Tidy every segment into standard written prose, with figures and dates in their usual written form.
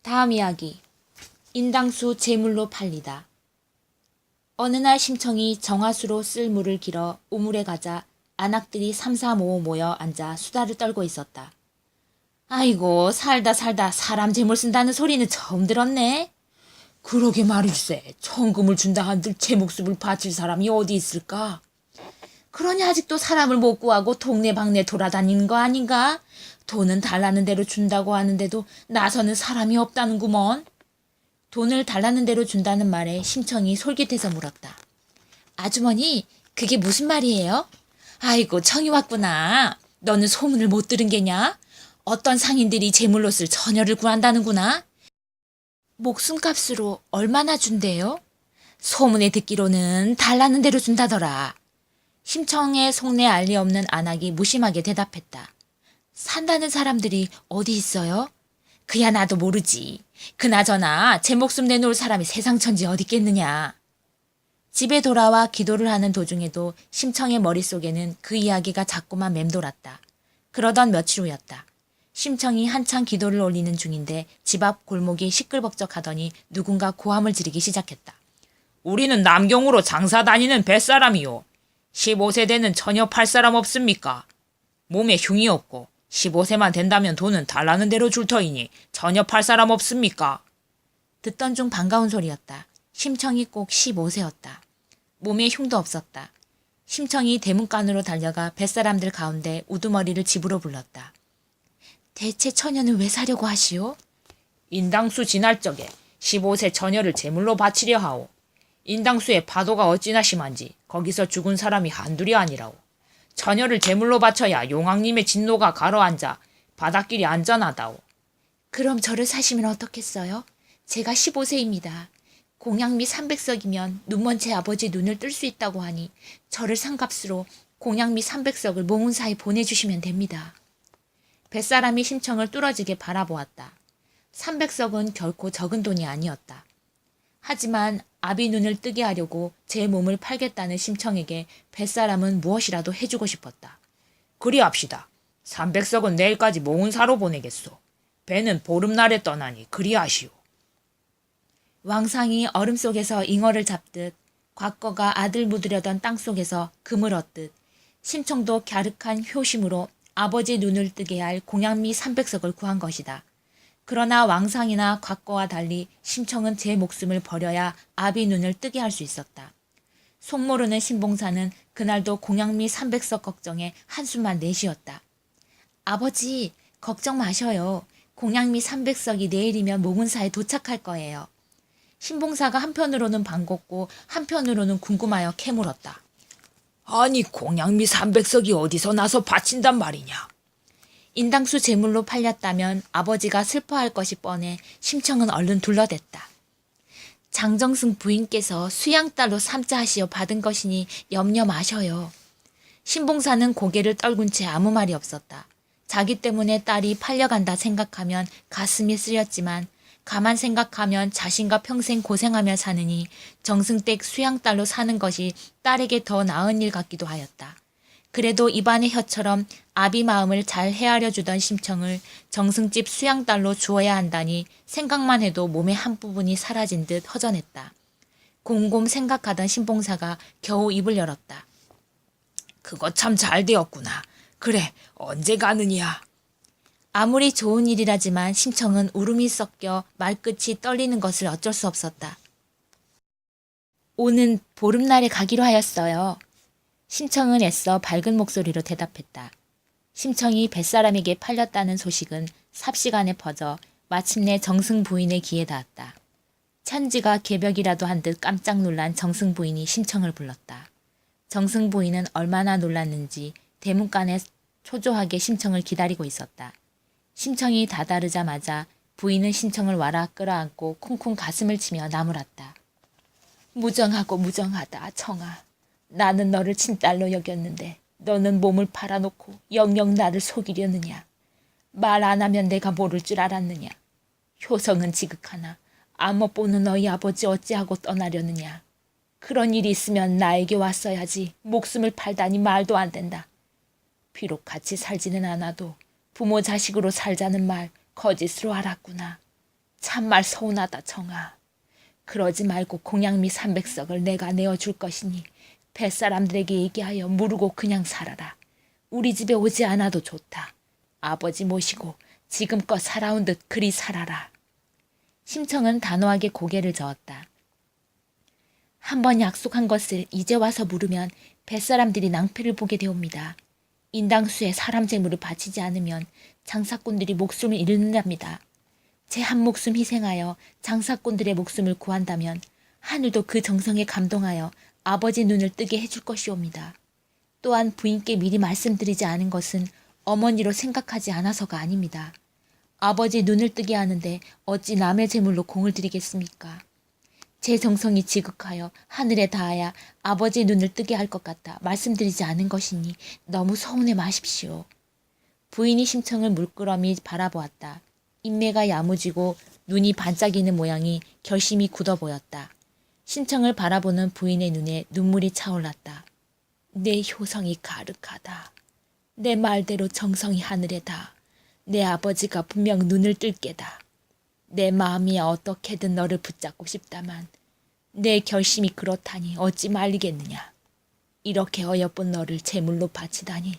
다음 이야기. 인당수 제물로 팔리다. 어느 날 심청이 정화수로 쓸 물을 길어 우물에 가자 안악들이 삼삼오오 모여 앉아 수다를 떨고 있었다. 아이고 살다 사람 제물 쓴다는 소리는 처음 들었네. 그러게 말일세. 천금을 준다 한들 제 목숨을 바칠 사람이 어디 있을까? 그러니 아직도 사람을 못 구하고 동네방네 돌아다니는 거 아닌가? 돈은 달라는 대로 준다고 하는데도 나서는 사람이 없다는구먼. 돈을 달라는 대로 준다는 말에 심청이 솔깃해서 물었다. 아주머니, 그게 무슨 말이에요? 아이고, 청이 왔구나. 너는 소문을 못 들은 게냐? 어떤 상인들이 제물로 쓸 처녀를 구한다는구나. 목숨값으로 얼마나 준대요? 소문에 듣기로는 달라는 대로 준다더라. 심청의 속내 알리 없는 안악이 무심하게 대답했다. 산다는 사람들이 어디 있어요? 그야 나도 모르지. 그나저나 제 목숨 내놓을 사람이 세상천지 어디 있겠느냐. 집에 돌아와 기도를 하는 도중에도 심청의 머릿속에는 그 이야기가 자꾸만 맴돌았다. 그러던 며칠 후였다. 심청이 한창 기도를 올리는 중인데 집 앞 골목이 시끌벅적하더니 누군가 고함을 지르기 시작했다. 우리는 남경으로 장사 다니는 뱃사람이요. 15세 되는 처녀 팔 사람 없습니까? 몸에 흉이 없고 15세만 된다면 돈은 달라는 대로 줄 터이니 처녀 팔 사람 없습니까? 듣던 중 반가운 소리였다. 심청이 꼭 15세였다. 몸에 흉도 없었다. 심청이 대문간으로 달려가 뱃사람들 가운데 우두머리를 집으로 불렀다. 대체 처녀는 왜 사려고 하시오? 인당수 지날 적에 15세 처녀를 제물로 바치려 하오. 인당수의 파도가 어찌나 심한지 거기서 죽은 사람이 한둘이 아니라오. 처녀를 제물로 바쳐야 용왕님의 진노가 가라앉아 바닷길이 안전하다오. 그럼 저를 사시면 어떻겠어요? 제가 15세입니다. 공양미 300석이면 눈먼 제 아버지 눈을 뜰 수 있다고 하니 저를 상값으로 공양미 300석을 몽운사에 보내주시면 됩니다. 뱃사람이 심청을 뚫어지게 바라보았다. 300석은 결코 적은 돈이 아니었다. 하지만 아비 눈을 뜨게 하려고 제 몸을 팔겠다는 심청에게 뱃사람은 무엇이라도 해주고 싶었다. 그리합시다. 300석은 내일까지 몽운사로 보내겠소. 배는 보름날에 떠나니 그리하시오. 왕상이 얼음 속에서 잉어를 잡듯 곽거가 아들 묻으려던 땅속에서 금을 얻듯 심청도 갸륵한 효심으로 아버지 눈을 뜨게 할 공양미 300석을 구한 것이다. 그러나 왕상이나 곽거와 달리 심청은 제 목숨을 버려야 아비 눈을 뜨게 할 수 있었다. 속모르는 신봉사는 그날도 공양미 300석 걱정에 한숨만 내쉬었다. 아버지, 걱정 마셔요. 공양미 300석이 내일이면 몽운사에 도착할 거예요. 신봉사가 한편으로는 반갑고 한편으로는 궁금하여 캐물었다. 아니 공양미 300석이 어디서 나서 바친단 말이냐? 인당수 제물로 팔렸다면 아버지가 슬퍼할 것이 뻔해 심청은 얼른 둘러댔다. 장정승 부인께서 수양딸로 삼자하시어 받은 것이니 염려 마셔요. 신봉사는 고개를 떨군 채 아무 말이 없었다. 자기 때문에 딸이 팔려간다 생각하면 가슴이 쓰렸지만 가만 생각하면 자신과 평생 고생하며 사느니 정승댁 수양딸로 사는 것이 딸에게 더 나은 일 같기도 하였다. 그래도 입안의 혀처럼 아비 마음을 잘 헤아려 주던 심청을 정승집 수양딸로 주어야 한다니 생각만 해도 몸의 한 부분이 사라진 듯 허전했다. 곰곰 생각하던 신봉사가 겨우 입을 열었다. 그거 참 잘 되었구나. 그래, 언제 가느냐? 아무리 좋은 일이라지만 심청은 울음이 섞여 말끝이 떨리는 것을 어쩔 수 없었다. 오는 보름날에 가기로 하였어요. 심청은 애써 밝은 목소리로 대답했다. 심청이 뱃사람에게 팔렸다는 소식은 삽시간에 퍼져 마침내 정승 부인의 귀에 닿았다. 천지가 개벽이라도 한 듯 깜짝 놀란 정승 부인이 심청을 불렀다. 정승 부인은 얼마나 놀랐는지 대문간에 초조하게 심청을 기다리고 있었다. 심청이 다다르자마자 부인은 심청을 와라 끌어안고 쿵쿵 가슴을 치며 나무랐다. 무정하고 무정하다 청아. 나는 너를 친딸로 여겼는데 너는 몸을 팔아놓고 영영 나를 속이려느냐. 말 안 하면 내가 모를 줄 알았느냐. 효성은 지극하나 아못 보는 너희 아버지 어찌하고 떠나려느냐. 그런 일이 있으면 나에게 왔어야지. 목숨을 팔다니 말도 안 된다. 비록 같이 살지는 않아도 부모 자식으로 살자는 말 거짓으로 알았구나. 참말 서운하다 청아. 그러지 말고 공양미 300석을 내가 내어줄 것이니 뱃사람들에게 얘기하여 모르고 그냥 살아라. 우리 집에 오지 않아도 좋다. 아버지 모시고 지금껏 살아온 듯 그리 살아라. 심청은 단호하게 고개를 저었다. 한번 약속한 것을 이제 와서 물으면 뱃사람들이 낭패를 보게 되옵니다. 인당수에 사람 재물을 바치지 않으면 장사꾼들이 목숨을 잃는답니다. 제 한 목숨 희생하여 장사꾼들의 목숨을 구한다면 하늘도 그 정성에 감동하여 아버지 눈을 뜨게 해줄 것이옵니다. 또한 부인께 미리 말씀드리지 않은 것은 어머니로 생각하지 않아서가 아닙니다. 아버지 눈을 뜨게 하는데 어찌 남의 재물로 공을 들이겠습니까? 제 정성이 지극하여 하늘에 닿아야 아버지 눈을 뜨게 할 것 같아 말씀드리지 않은 것이니 너무 서운해 마십시오. 부인이 심청을 물끄러미 바라보았다. 인매가 야무지고 눈이 반짝이는 모양이 결심이 굳어 보였다. 심청을 바라보는 부인의 눈에 눈물이 차올랐다. 내 효성이 가득하다. 내 말대로 정성이 하늘에 닿아 내 아버지가 분명 눈을 뜰 게다. 내 마음이 어떻게든 너를 붙잡고 싶다만 내 결심이 그렇다니 어찌 말리겠느냐. 이렇게 어여쁜 너를 제물로 바치다니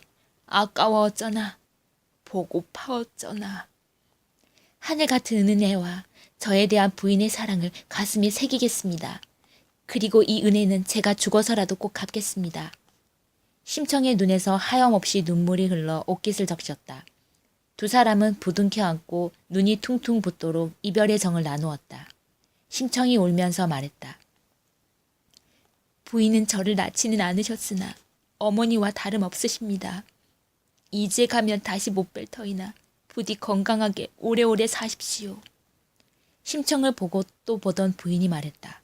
아까워 어쩌나 보고파 어쩌나. 하늘 같은 은혜와 저에 대한 부인의 사랑을 가슴에 새기겠습니다. 그리고 이 은혜는 제가 죽어서라도 꼭 갚겠습니다. 심청의 눈에서 하염없이 눈물이 흘러 옷깃을 적셨다. 두 사람은 부둥켜 안고 눈이 퉁퉁 붓도록 이별의 정을 나누었다. 심청이 울면서 말했다. 부인은 저를 낳지는 않으셨으나 어머니와 다름없으십니다. 이제 가면 다시 못 뵐 터이나 부디 건강하게 오래오래 사십시오. 심청을 보고 또 보던 부인이 말했다.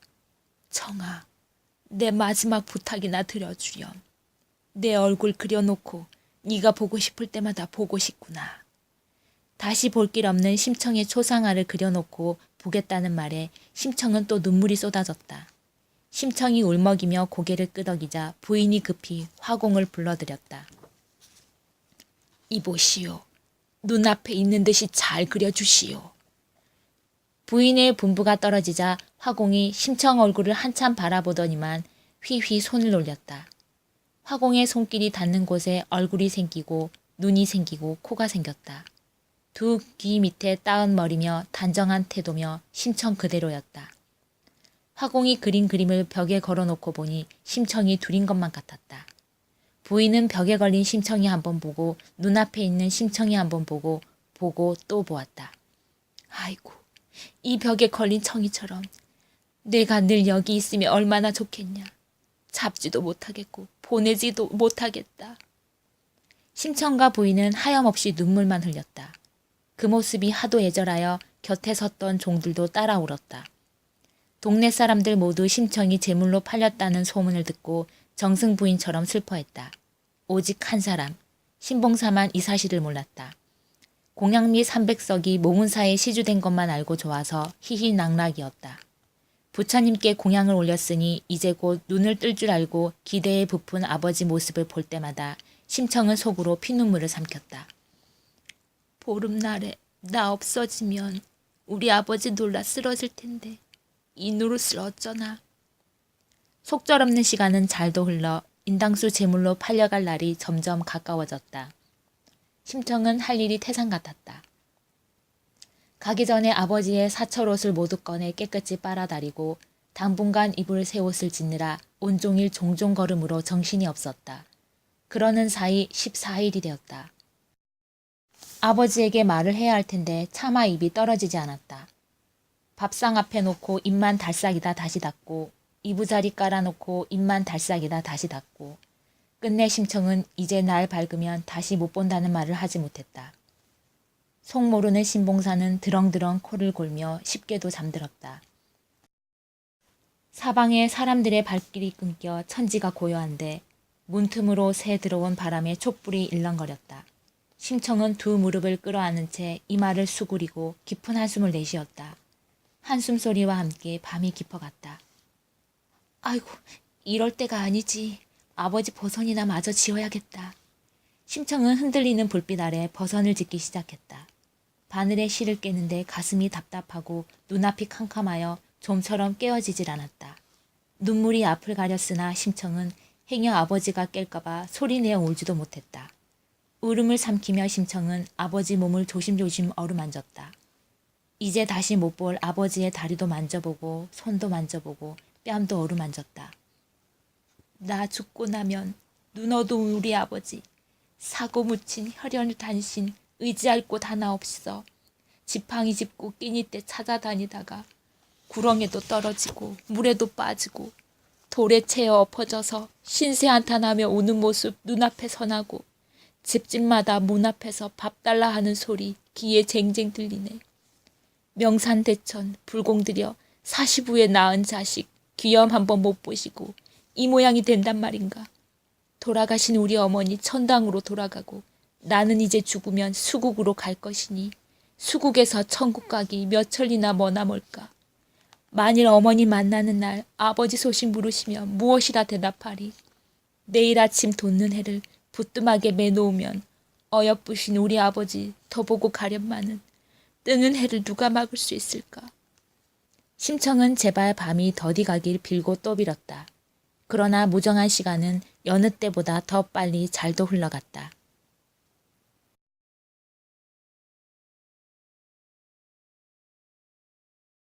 청아, 내 마지막 부탁이나 들어주렴. 내 얼굴 그려놓고 네가 보고 싶을 때마다 보고 싶구나. 다시 볼 길 없는 심청의 초상화를 그려놓고 보겠다는 말에 심청은 또 눈물이 쏟아졌다. 심청이 울먹이며 고개를 끄덕이자 부인이 급히 화공을 불러들였다. 이보시오. 눈앞에 있는 듯이 잘 그려주시오. 부인의 분부가 떨어지자 화공이 심청 얼굴을 한참 바라보더니만 휘휘 손을 올렸다. 화공의 손길이 닿는 곳에 얼굴이 생기고 눈이 생기고 코가 생겼다. 두 귀 밑에 따은 머리며 단정한 태도며 심청 그대로였다. 화공이 그린 그림을 벽에 걸어놓고 보니 심청이 둘인 것만 같았다. 부인은 벽에 걸린 심청이 한번 보고 눈앞에 있는 심청이 한번 보고 또 보았다. 아이고, 이 벽에 걸린 청이처럼 내가 늘 여기 있으면 얼마나 좋겠냐. 잡지도 못하겠고 보내지도 못하겠다. 심청과 부인은 하염없이 눈물만 흘렸다. 그 모습이 하도 애절하여 곁에 섰던 종들도 따라 울었다. 동네 사람들 모두 심청이 제물로 팔렸다는 소문을 듣고 정승 부인처럼 슬퍼했다. 오직 한 사람, 신봉사만 이 사실을 몰랐다. 공양미 300석이 모문사에 시주된 것만 알고 좋아서 희희낙락이었다. 부처님께 공양을 올렸으니 이제 곧 눈을 뜰 줄 알고 기대에 부푼 아버지 모습을 볼 때마다 심청은 속으로 피눈물을 삼켰다. 보름날에 나 없어지면 우리 아버지 놀라 쓰러질 텐데 이 노릇을 어쩌나. 속절없는 시간은 잘도 흘러 인당수 제물로 팔려갈 날이 점점 가까워졌다. 심청은 할 일이 태산 같았다. 가기 전에 아버지의 사철옷을 모두 꺼내 깨끗이 빨아다리고 당분간 입을 새 옷을 짓느라 온종일 종종 걸음으로 정신이 없었다. 그러는 사이 14일이 되었다. 아버지에게 말을 해야 할 텐데 차마 입이 떨어지지 않았다. 밥상 앞에 놓고 입만 달싹이다 다시 닫고 이부자리 깔아놓고 입만 달싹이다 다시 닫고 끝내 심청은 이제 날 밝으면 다시 못 본다는 말을 하지 못했다. 속 모르는 신봉사는 드렁드렁 코를 골며 쉽게도 잠들었다. 사방에 사람들의 발길이 끊겨 천지가 고요한데 문틈으로 새 들어온 바람에 촛불이 일렁거렸다. 심청은 두 무릎을 끌어안은 채 이마를 수그리고 깊은 한숨을 내쉬었다. 한숨 소리와 함께 밤이 깊어갔다. 아이고, 이럴 때가 아니지. 아버지 버선이나 마저 지어야겠다. 심청은 흔들리는 불빛 아래 버선을 짓기 시작했다. 바늘에 실을 깨는데 가슴이 답답하고 눈앞이 캄캄하여 좀처럼 깨어지질 않았다. 눈물이 앞을 가렸으나 심청은 행여 아버지가 깰까봐 소리내어 울지도 못했다. 울음을 삼키며 심청은 아버지 몸을 조심조심 어루만졌다. 이제 다시 못 볼 아버지의 다리도 만져보고 손도 만져보고 뺨도 어루만졌다. 나 죽고 나면 눈 어두운 우리 아버지, 사고 묻힌 혈연 단신, 의지할 곳 하나 없어 지팡이 짚고 끼니 때 찾아다니다가 구렁에도 떨어지고 물에도 빠지고 돌에 채어 엎어져서 신세한탄하며 우는 모습 눈앞에 선하고 집집마다 문 앞에서 밥 달라 하는 소리 귀에 쟁쟁 들리네. 명산대천 불공들여 40후에 낳은 자식 귀염 한번 못 보시고 이 모양이 된단 말인가. 돌아가신 우리 어머니 천당으로 돌아가고 나는 이제 죽으면 수국으로 갈 것이니 수국에서 천국 가기 몇 천리나 머나 멀까. 만일 어머니 만나는 날 아버지 소식 물으시면 무엇이라 대답하리. 내일 아침 돋는 해를 부뚜막에 매놓으면 어여쁘신 우리 아버지 더 보고 가련마는 뜨는 해를 누가 막을 수 있을까. 심청은 제발 밤이 더디 가길 빌고 또 빌었다. 그러나 무정한 시간은 여느 때보다 더 빨리 잘도 흘러갔다.